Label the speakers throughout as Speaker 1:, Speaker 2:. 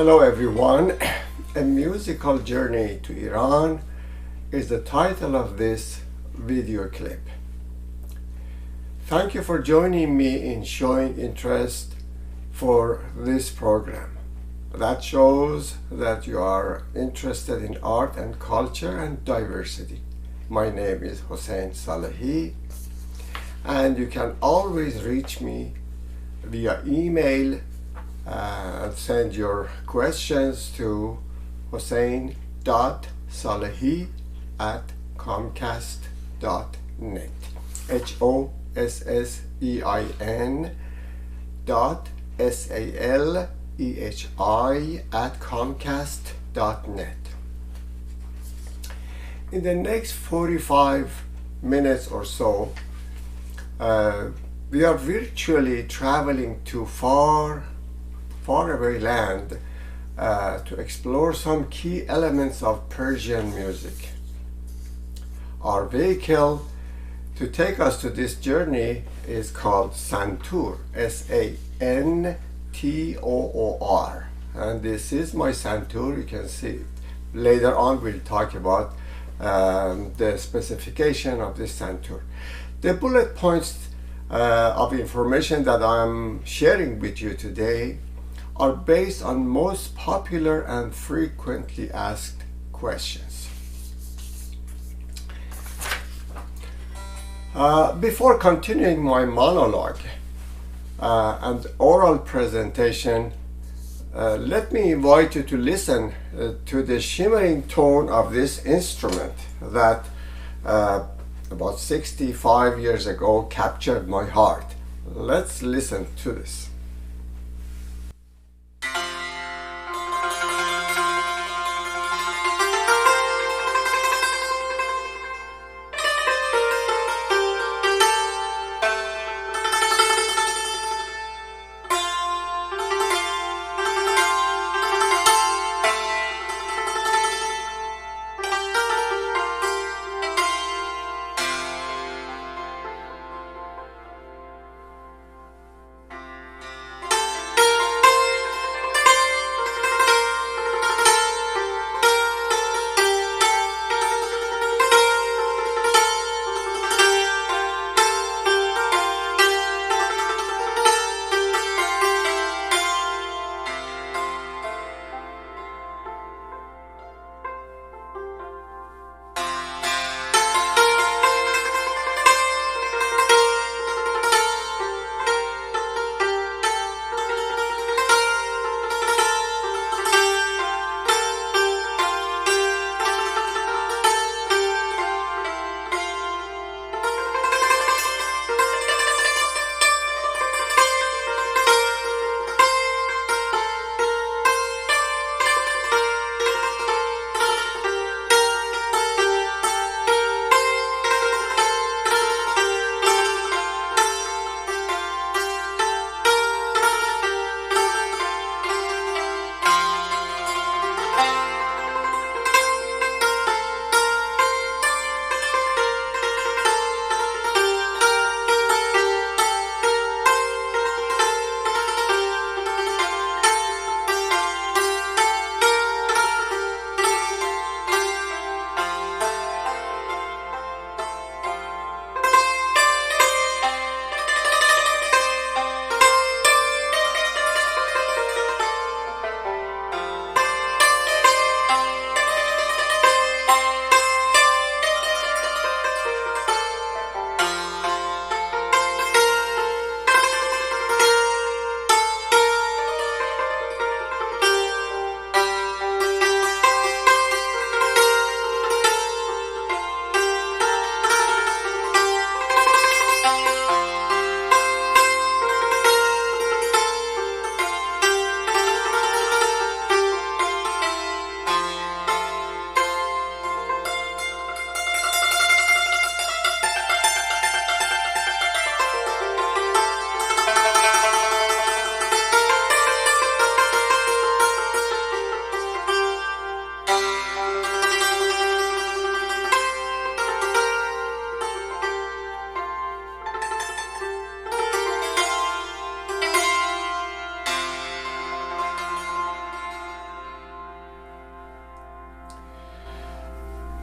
Speaker 1: Hello everyone. A musical journey to Iran is the title of this video clip. Thank you for joining me in showing interest for this program. That shows that you are interested in art and culture and diversity. My name is Hossein Salehi, and you can always reach me via email and send your questions to hossein.salehi@comcast.net. HOSSEIN.SALEHI@comcast.net. In the next 45 minutes or so, we are virtually traveling to faraway land to explore some key elements of Persian music. Our vehicle to take us to this journey is called Santoor, S-A-N-T-O-O-R, and this is my Santoor. You can see it. Later on we'll talk about the specification of this Santoor. The bullet points of information that I'm sharing with you today are based on most popular and frequently asked questions. Before continuing my monologue and oral presentation, let me invite you to listen to the shimmering tone of this instrument that about 65 years ago captured my heart. Let's listen to this.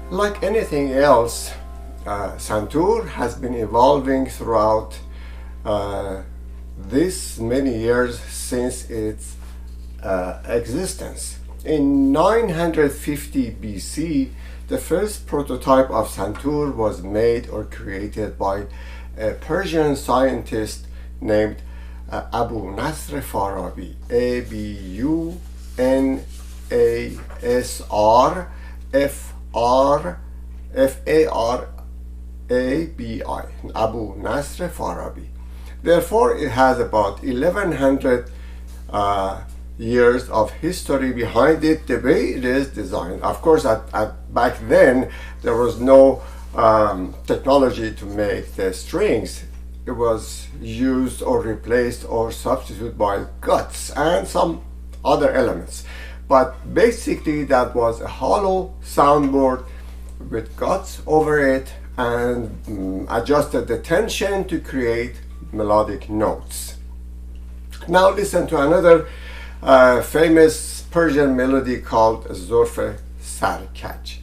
Speaker 1: Like anything else, santur has been evolving throughout this many years since its existence. In 950 BC, the first prototype of santur was made or created by a Persian scientist named Abu Nasr Farabi, Abunasr Abu Nasr Farabi. Therefore, it has about 1100 years of history behind it, the way it is designed. Of course, back then, there was no technology to make the strings. It was used or replaced or substituted by guts and some other elements. But basically, that was a hollow soundboard with guts over it and adjusted the tension to create melodic notes. Now listen to another famous Persian melody called Zurf Sarkaj.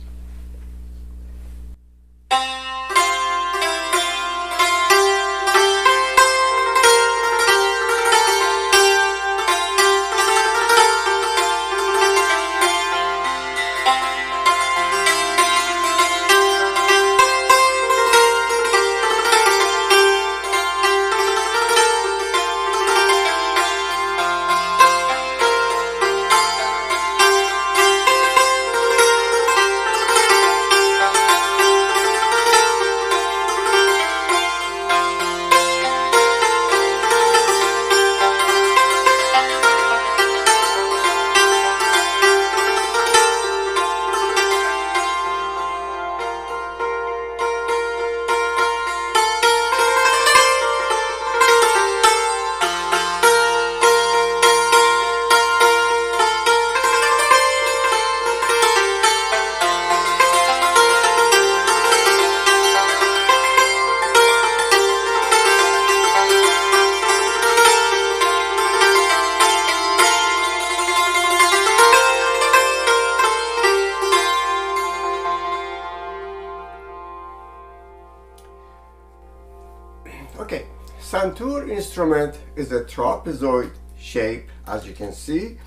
Speaker 1: Okay, santur instrument is a trapezoid shape. As you can see,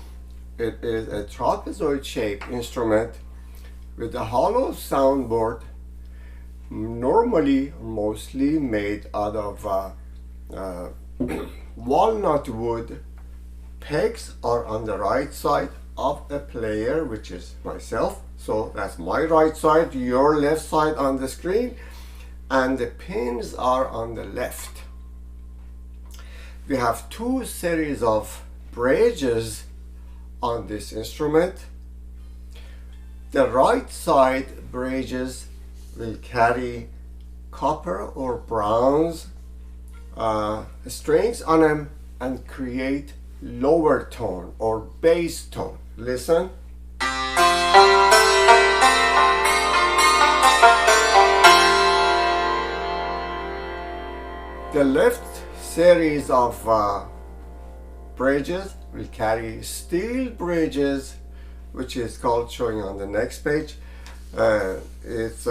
Speaker 1: it is a trapezoid shaped instrument with a hollow soundboard, normally mostly made out of walnut wood. Pegs are on the right side of the player, which is myself. So that's my right side, your left side on the screen, and the pins are on the left. We have two series of bridges on this instrument. The right side bridges will carry copper or bronze strings on them and create lower tone or bass tone. Listen. The left series of bridges will carry steel bridges, which is called, showing on the next page. It's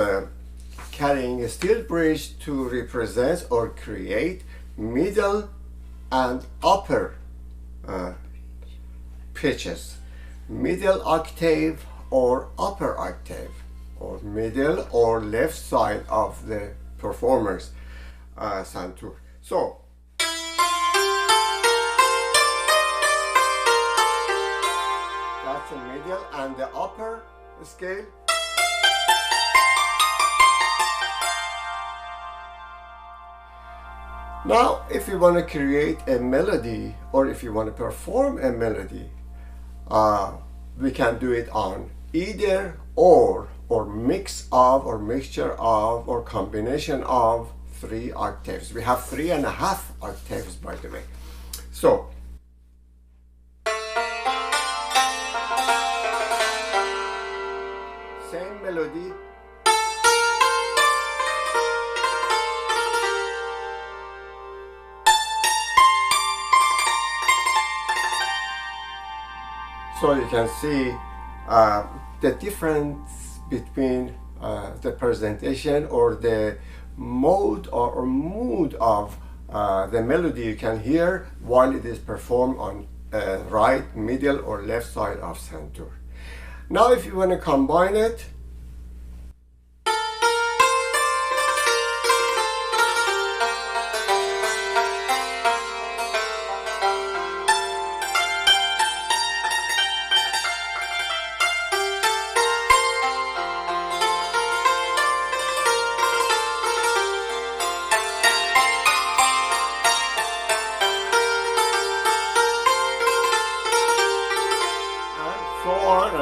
Speaker 1: carrying a steel bridge to represent or create middle and upper pitches, middle octave or upper octave, or middle or left side of the performer's santur. So that's the middle, and the upper scale now. If you want to create a melody or if you want to perform a melody, we can do it on either or mix of or mixture of or combination of 3 octaves. We have 3.5 octaves, by the way. So same melody, so you can see the difference between the presentation or the mode or mood of the melody you can hear while it is performed on right, middle, or left side of santur. Now, if you want to combine it,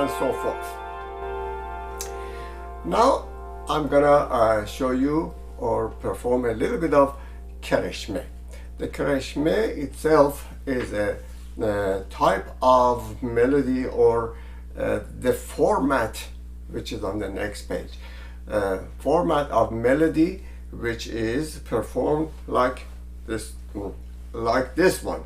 Speaker 1: and so forth. Now I'm gonna show you or perform a little bit of Karashmi. The Karashmi itself is a type of melody or the format which is on the next page. Format of melody which is performed like this one.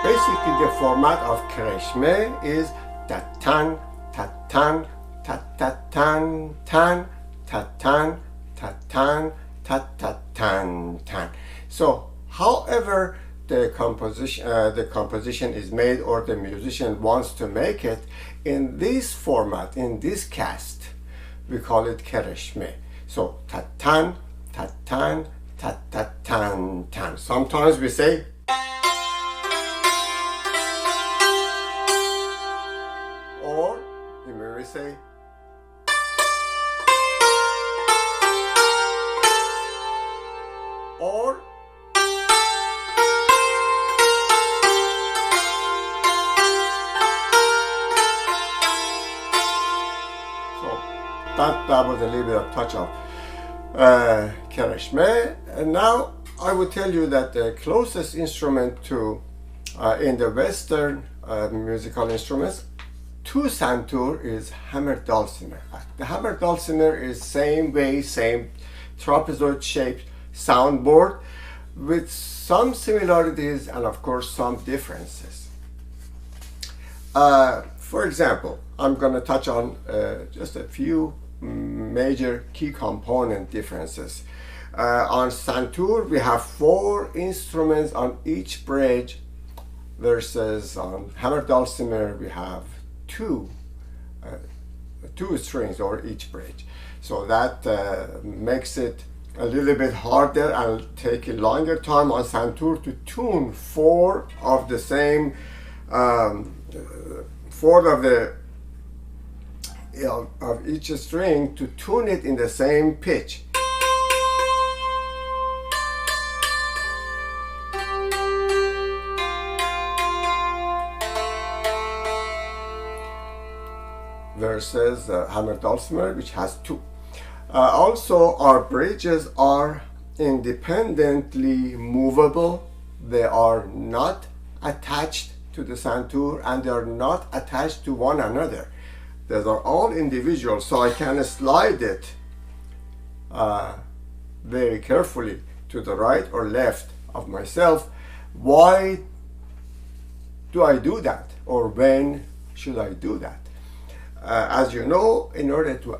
Speaker 1: Basically, the format of Karashmi is ta-tan, ta-tan, ta-ta-tan, tan, ta-tan, ta-tan, ta-ta-tan, tan. So, however the composition is made or the musician wants to make it, in this format, in this cast, we call it Karashmi. So, ta-tan, ta-tan, ta-ta-tan, tan. Sometimes we say or you may say or so that was a little bit of touch of Karashmi. And now I will tell you that the closest instrument to in the Western musical instruments to santur is hammered dulcimer. The hammered dulcimer is same way, same trapezoid shaped soundboard with some similarities and of course some differences. For example, I'm going to touch on just a few major key component differences. On santur we have 4 instruments on each bridge versus on hammered dulcimer we have two strings over each bridge. So that makes it a little bit harder and take a longer time on santur to tune 4 of the same 4 of the of each string to tune it in the same pitch. Versus hammered dulcimer, which has 2. Also, our bridges are independently movable. They are not attached to the santur and they are not attached to one another. Those are all individual, so I can slide it very carefully to the right or left of myself. Why do I do that, or when should I do that? As you know, in order to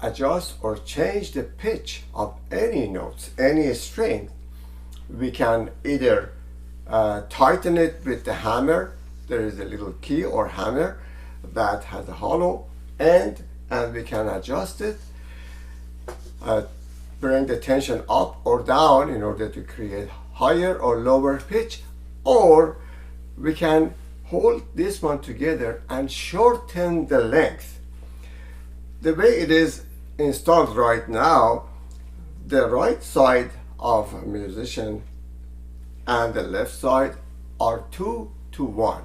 Speaker 1: adjust or change the pitch of any notes, any string, we can either tighten it with the hammer. There is a little key or hammer that has a hollow end, and we can adjust it, bring the tension up or down in order to create higher or lower pitch, or we can hold this one together and shorten the length. The way it is installed right now, the right side of a musician and the left side are 2 to 1.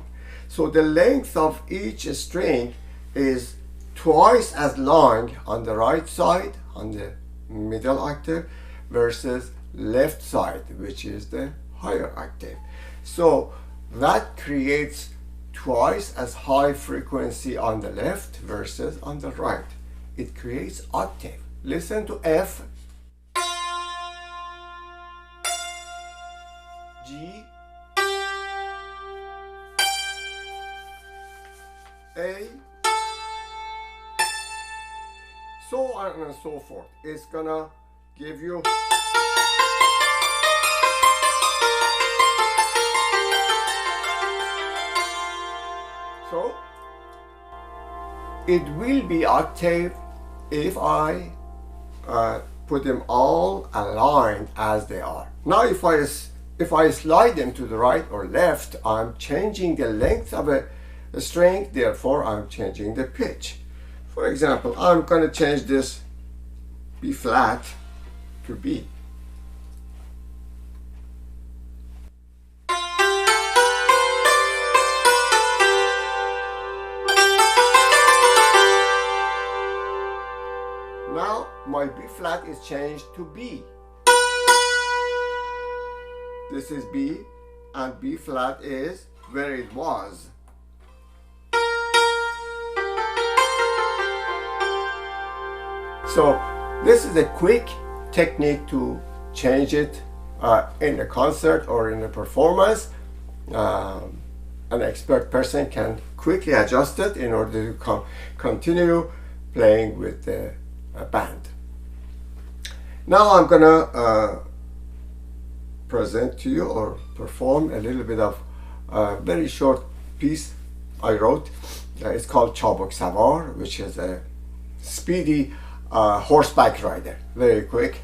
Speaker 1: So the length of each string is twice as long on the right side, on the middle octave, versus left side, which is the higher octave. So that creates twice as high frequency on the left versus on the right. It creates octave. Listen to F, G, A, so on and so forth. It's gonna give you so it will be octave if I put them all aligned as they are. Now if I slide them to the right or left, I'm changing the length of a string, therefore I'm changing the pitch. For example, I'm going to change this B flat to B. Now my B flat is changed to B. This is B, and B flat is where it was. So this is a quick technique to change it in a concert or in a performance. An expert person can quickly adjust it in order to continue playing with the band. Now I'm gonna present to you or perform a little bit of a very short piece I wrote. It's called Chabuk Savar, which is a speedy horseback rider, very quick,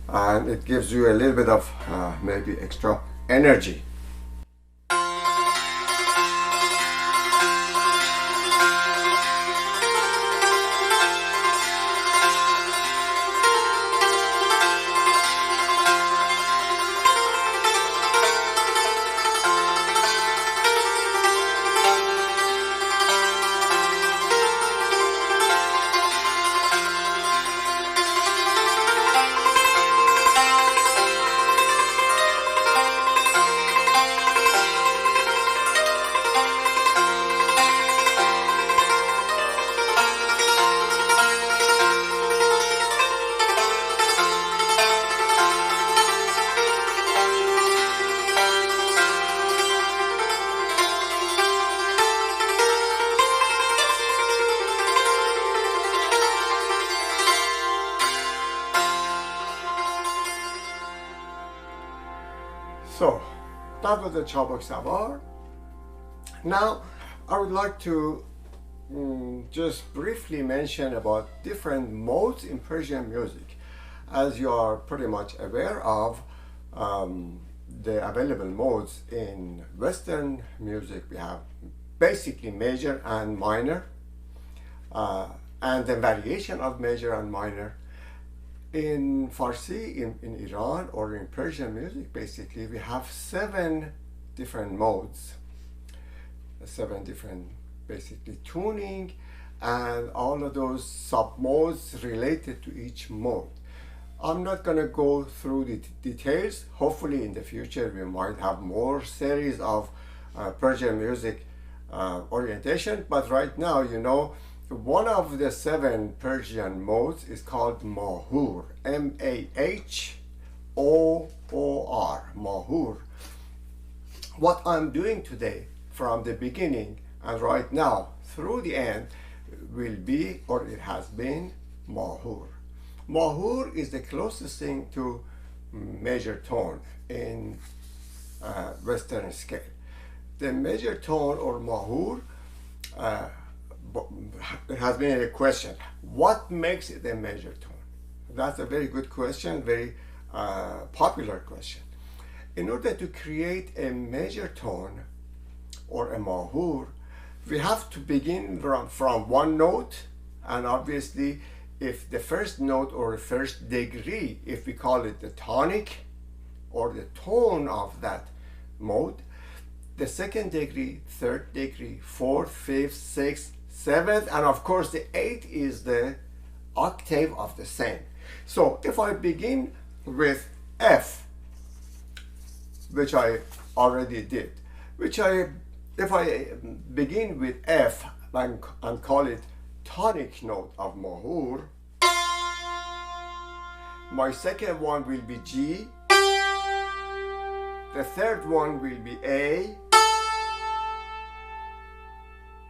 Speaker 1: and it gives you a little bit of maybe extra energy. So that was the Chabuk Savar. Now I would like to just briefly mention about different modes in Persian music. As you are pretty much aware of the available modes in Western music, we have basically major and minor, and the variation of major and minor. In Farsi, in Iran, or in Persian music, basically, we have 7 different modes, 7 different, basically, tuning, and all of those sub-modes related to each mode. I'm not going to go through the details. Hopefully, in the future, we might have more series of Persian music orientation, but right now, you know, one of the 7 Persian modes is called Mahoor, M-A-H-O-O-R, Mahoor. What I'm doing today from the beginning and right now through the end will be, or it has been, Mahoor. Mahoor is the closest thing to major tone in Western scale. The major tone or Mahoor has been a question. What makes it a major tone? That's a very good question, very popular question. In order to create a major tone or a Mahoor, we have to begin from one note, and obviously if the first note or the first degree, if we call it the tonic or the tone of that mode, the second degree, third degree, fourth, fifth, sixth, seventh, and of course the eighth is the octave of the same. So if I begin with F, which I already did, if I begin with F and call it tonic note of Mahoor, my second one will be G, the third one will be A,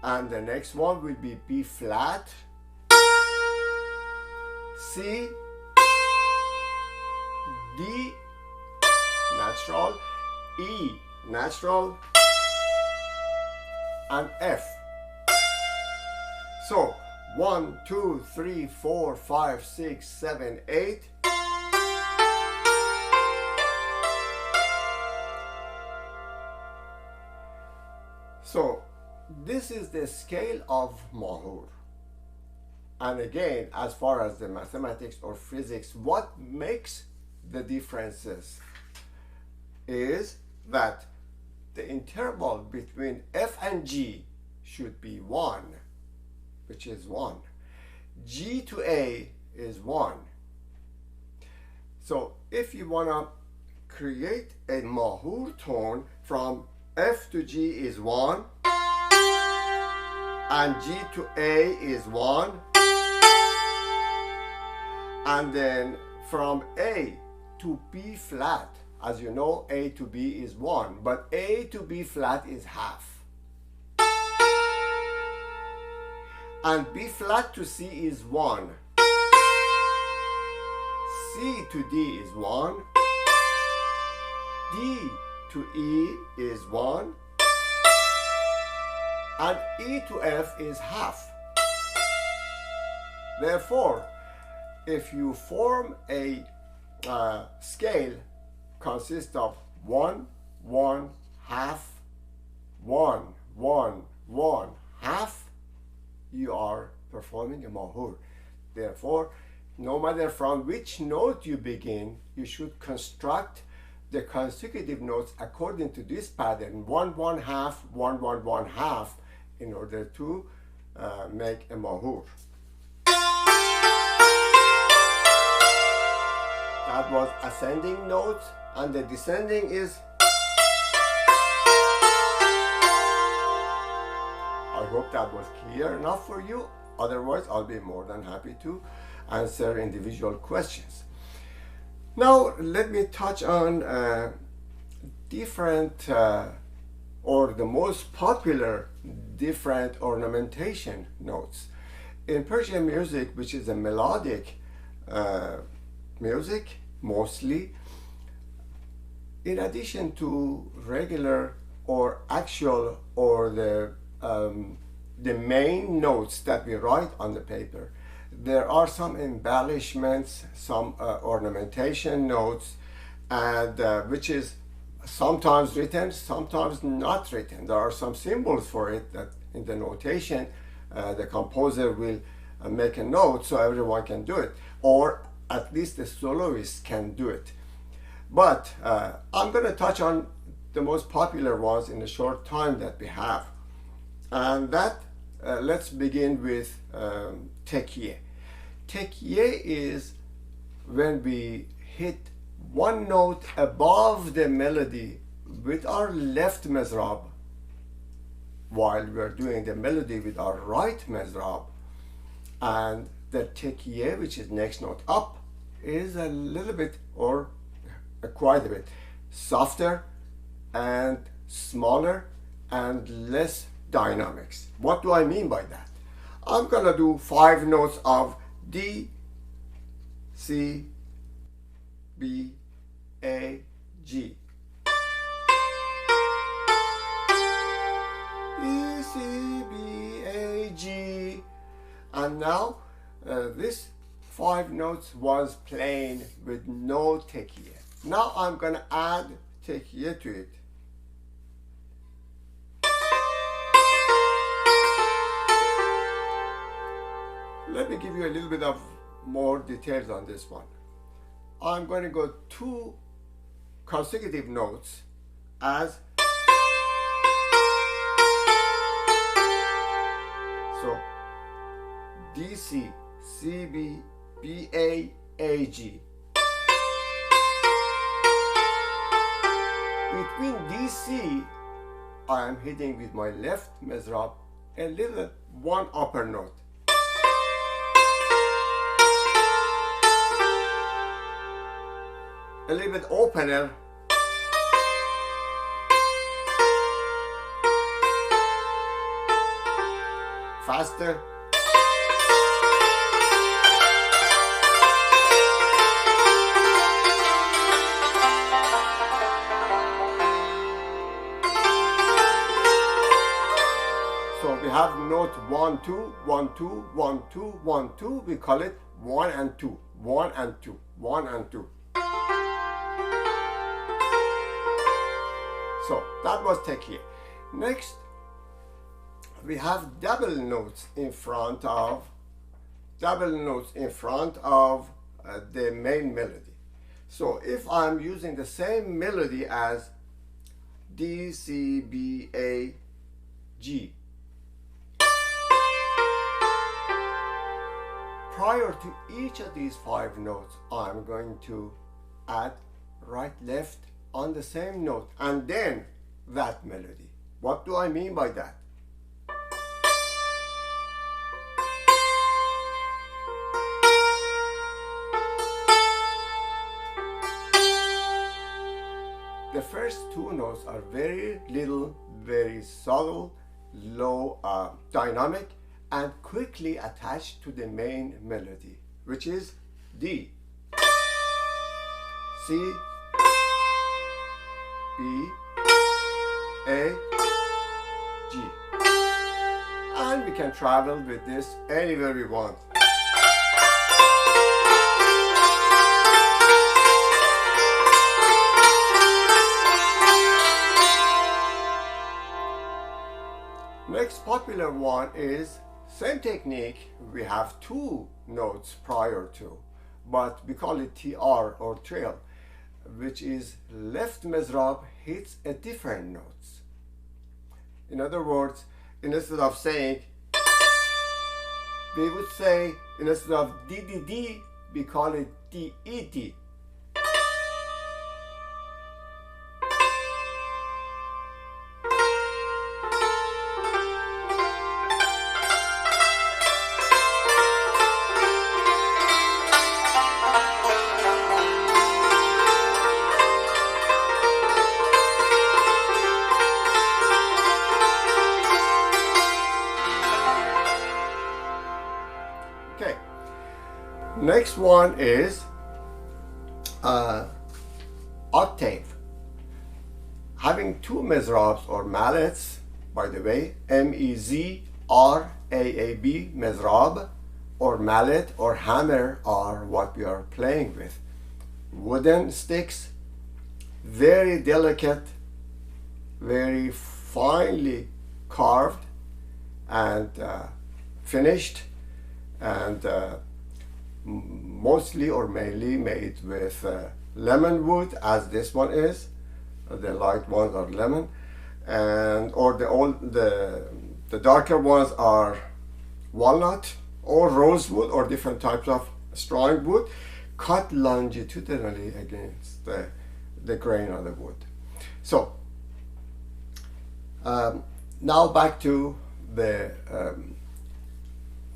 Speaker 1: and the next one will be B flat, C, D natural, E natural, and F. So 1, 2, 3, 4, 5, 6, 7, 8. So this is the scale of Mahoor. And again, as far as the mathematics or physics, what makes the differences is that the interval between F and G should be 1, which is 1. G to A is 1. So if you want to create a Mahoor tone, from F to G is 1, and G to A is 1, and then from A to B flat, as you know, A to B is 1, but A to B flat is half. And B flat to C is 1. C to D is 1. D to E is 1. And E to F is half. Therefore, if you form a scale consists of 1, 1, half, 1, 1, 1, half, you are performing a Mahoor. Therefore, no matter from which note you begin, you should construct the consecutive notes according to this pattern, 1, 1, half, 1, 1, 1, half, in order to make a Mahoor. That was ascending note, and the descending is. I hope that was clear enough for you. Otherwise, I'll be more than happy to answer individual questions. Now, let me touch on different or the most popular different ornamentation notes. In Persian music, which is a melodic music mostly, in addition to regular or actual or the main notes that we write on the paper, there are some embellishments, some ornamentation notes, and which is sometimes written, sometimes not written. There are some symbols for it that in the notation the composer will make a note so everyone can do it, or at least the soloist can do it. But I'm going to touch on the most popular ones in the short time that we have. And that, let's begin with tekiye. Tekiye is when we hit one note above the melody with our left mezrab, while we are doing the melody with our right mezrab, and the tekiye, which is next note up, is a little bit, or quite a bit, softer and smaller and less dynamics. What do I mean by that? I'm gonna do 5 notes of D, C, B, A, G. D, C, B, A, G. And now this 5 notes was playing with no tekiye. Now I'm going to add tekiye to it. Let me give you a little bit of more details on this one. I'm going to go 2 consecutive notes as so D, C, C, B, B, A, A, G. Between D, C, I am hitting with my left mezrab a little 1 upper note. A little bit opener. Faster. So we have note 1, 2, 1, 2, 1, 2, 1, 2. We call it 1 and 2, 1 and 2, 1 and 2. So that was tekiye. Next, we have double notes in front of the main melody. So if I'm using the same melody as D, C, B, A, G, prior to each of these 5 notes, I'm going to add right, left on the same note and then that melody. What do I mean by that? The first 2 notes are very little, very subtle, low dynamic, and quickly attached to the main melody, which is D, C, B, A, G. And we can travel with this anywhere we want. Next popular one is same technique. We have 2 notes prior to, but we call it TR or trail, which is left mezrab hits a different notes. In other words, instead of saying, we would say, instead of D, D, D, we call it D, E, D. Next one is octave. Having 2 mezrabs or mallets, by the way, M-E-Z-R-A-A-B, mezrab, or mallet or hammer are what we are playing with. Wooden sticks, very delicate, very finely carved and finished, and mostly or mainly made with lemon wood, as this one is. The light ones are lemon, and or the darker ones are walnut or rosewood or different types of strong wood, cut longitudinally against the grain of the wood. So now back to the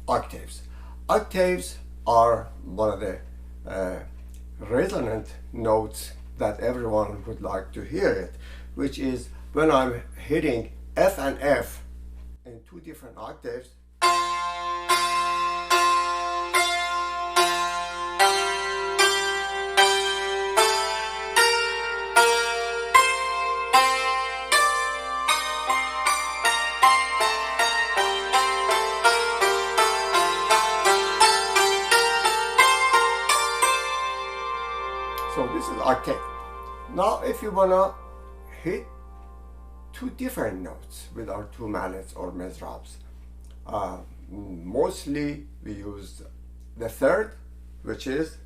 Speaker 1: octaves. Octaves are one of the resonant notes that everyone would like to hear it, which is when I'm hitting F and F in 2 different octaves. So this is arcade. Now if you wanna hit two different notes with our two mallets or mezrabs, mostly we use the third, which is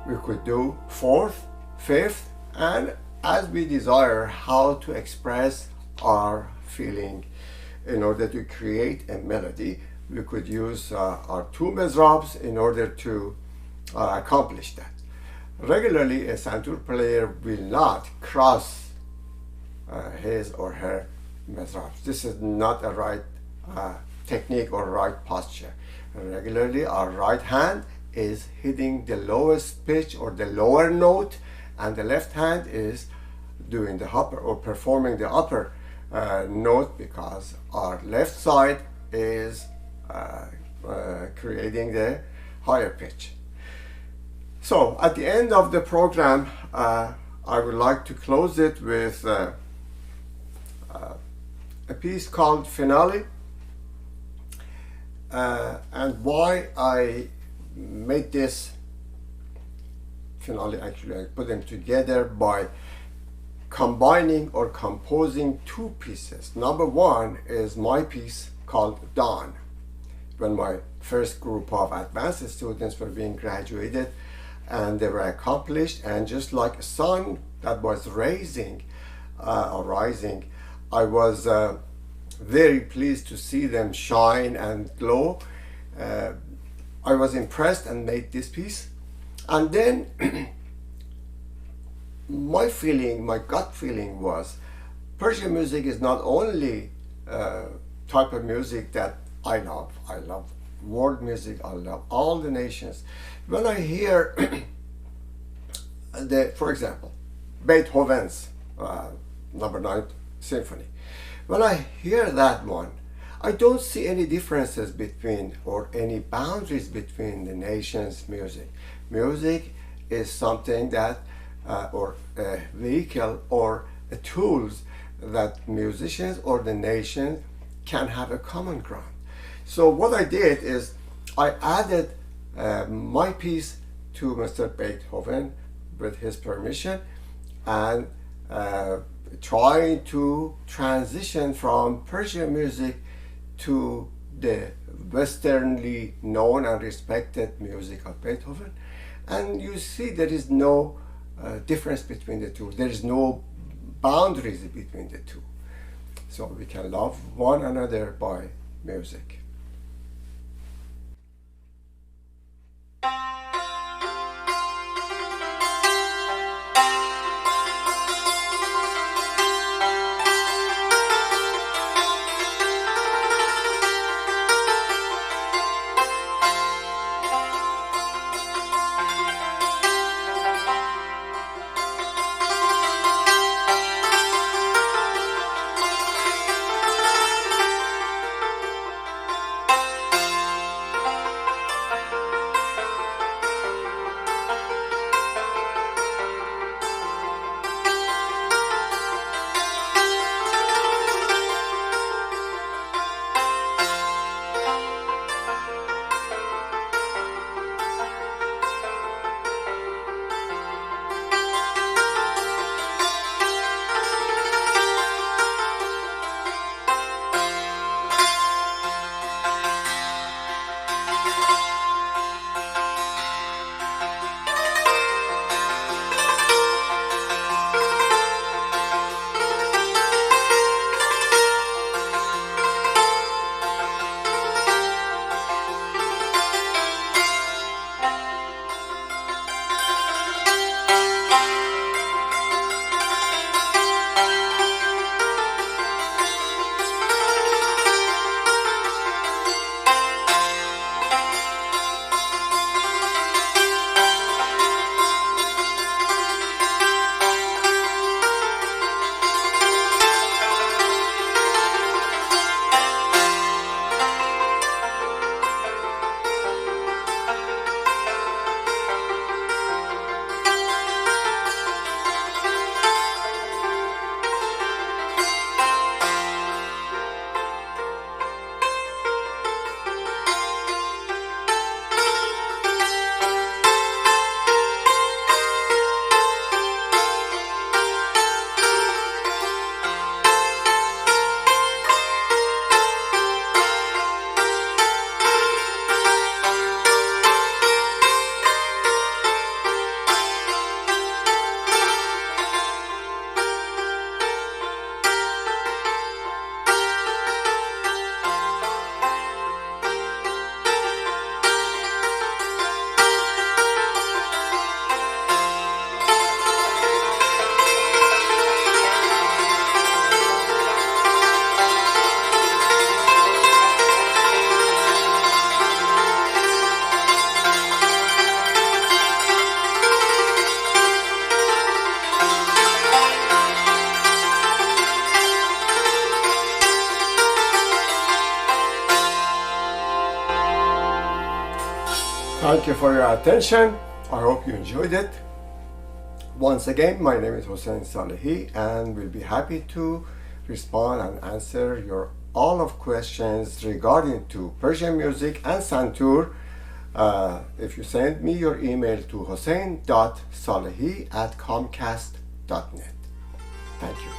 Speaker 1: we could do fourth, fifth, and as we desire how to express our feeling in order to create a melody, we could use our two mezrabs in order to accomplish that. Regularly, a santur player will not cross his or her mezrabs. This is not a right technique or right posture. Regularly, our right hand is hitting the lowest pitch or the lower note, and the left hand is doing the upper or performing the upper note, because our left side is creating the higher pitch. So at the end of the program, I would like to close it with a piece called Finale. And why I made this finale, actually I put them together by combining or composing two pieces. Number one is my piece called Dawn. When my first group of advanced students were being graduated and they were accomplished, and just like a sun that was rising, I was very pleased to see them shine and glow. I was impressed and made this piece. And then my gut feeling was Persian music is not only type of music that I love world music, I love all the nations. When I hear for example, Beethoven's number 9 symphony, when I hear that one, I don't see any differences between or any boundaries between the nation's music. Music is something that, or a vehicle or a tools that musicians or the nation can have a common ground. So what I did is I added my piece to Mr. Beethoven with his permission, and trying to transition from Persian music to the westernly known and respected music of Beethoven. And you see there is no difference between the two. There is no boundaries between the two. So we can love one another by music. Thank you for your attention. I hope you enjoyed it. Once again, my name is Hossein Salehi, and we'll be happy to respond and answer your all of questions regarding to Persian music and santur. If you send me your email to hossein.salehi@comcast.net. Thank you.